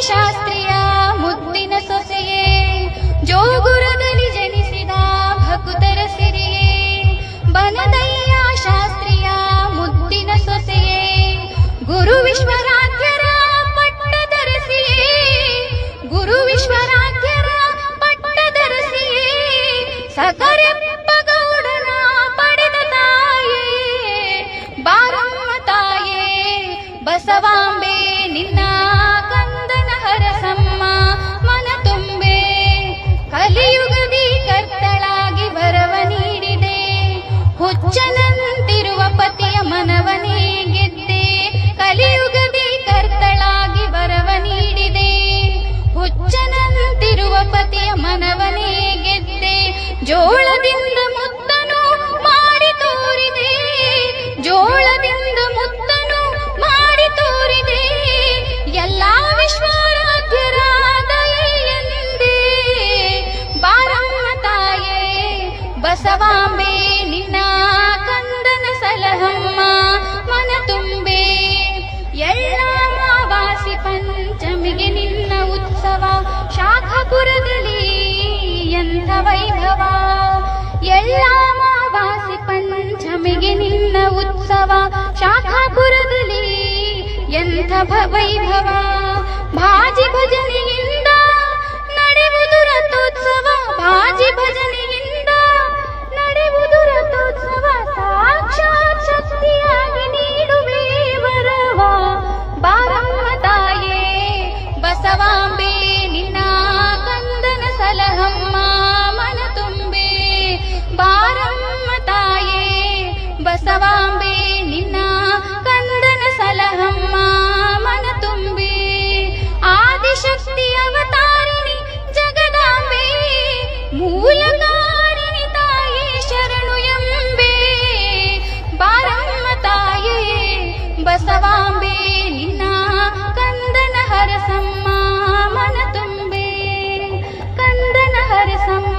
ಶಾಸ್ತ್ರಿಯ ಮುದ್ದಿನ ಸೊಸೆಯೇ, ಜೋಗುರದಲ್ಲಿ ಜನಿಸಿದ ಭಕುತರ ಸಿರಿಯೇ, ಬನದಯ್ಯ ಶಾಸ್ತ್ರಿಯ ಮುದ್ದಿನ ಸೊಸೆಯೇ, ಗುರು ವಿಶ್ವರಾಧ್ಯರ ಪಟ್ಟದರಸಿಯೇ, ಗುರು ವಿಶ್ವರಾಧ್ಯರ ಪಟ್ಟದರಸಿಯೇ, ಸಕರೆಪ್ಪ ಗೌಡನ ಪಡೆದ ತಾಯೇ, ಬಾರಮ್ಮ ತಾಯೇ ಬಸವಾಂಬೆ ನಿನ್ನ ಕಂದನ ಹರಸಮ್ಮ ಮನ ತುಂಬೆ, ಕಲಿಯುಗದಿ ಕರ್ತಳಾಗಿ ವರವ ನೀಡಿದೆ, ಹುಚ್ಚನಂತಿರುವ ಪತಿಯ ಮನವನೇ ಗೆದ್ದೆ, ಕಲಿಯುಗದಿ ಕರ್ತಳಾಗಿ ವರವ ನೀಡಿದೆ, ಹುಚ್ಚನಂತಿರುವ ಪತಿಯ ಮನವನೇ ಗೆದ್ದೆ, ಜೋಳದಿಂದ ಮುತ್ತನು ಮಾಡಿ ತೋರಿದೆ, ಜೋಳದಿಂದ ಮುತ್ತನು ಮಾಡಿ ತೋರಿದೆ, ಎಲ್ಲಾ ವಿಶ್ವರಾಧ್ಯರ ದಯೆಯೆಂದೇ, ಬಾರಮ್ಮ ತಾಯೇ ಬಸವಾಂಬೆ ನಿನ್ನ ಕಂದನ ಸಲಹಮ್ಮ ಮನ ತುಂಬೆ, ಎಳ್ಳಮಾವಾಸಿ ಪಂಚಮಿಗೆ ನಿನ್ನ ಉತ್ಸವ ಶಾಖಾಪುರದಲ್ಲಿ ಎಂಥ ವೈಭವ, ಎಳ್ಳಮಾವಾಸಿ ಪಂಚಮಿಗೆ ನಿನ್ನ ಉತ್ಸವ ಶಾಖಾಪುರದಲ್ಲಿ ಎಂಥ ವೈಭವ, ಭಾಜಿ ಭಜನೆಯಿಂದ ನಡೆಯುವುದು ರಥೋತ್ಸವ, ಭಾಜಿ ಭಜನೆಯಿಂದ ನಡೆಯುವುದು ರಥೋತ್ಸವ, ಸಾಕ್ಷಾತ್ ಶಕ್ತಿಯಾಗಿ ನೀಡುವೆ ವರವ, ಬಾರಮ್ಮ ತಾಯೇ ಬಸವಾಂಬೆ ನಿನ್ನ ಕಂದನ ಸಲಹಮ್ಮ ಮನ ತುಂಬೆ, ಬಾರಮ್ಮ ತಾಯೇ ಬಸವಾಂಬೆ ನಿನ್ನ ಕಂದನ ಸಲಹಮ್ಮ ಮನ ತುಂಬೆ, ಆದಿಶಕ್ತಿ ಅವತಾರಿಣಿ ಜಗದಾಂಬೆ, ಮೂಲಕಾರಿಣಿ ತಾಯೇ ಶರಣು ಎಂಬೆ, ಬಾರಮ್ಮ ತಾಯೇ ಬಸವಾಂಬೆ ನಿನ್ನ ಕಂದನ ಹರಸಮ್ಮ ಮನ ತುಂಬೆ, ಕಂದನ ಹರಸಮ್ಮ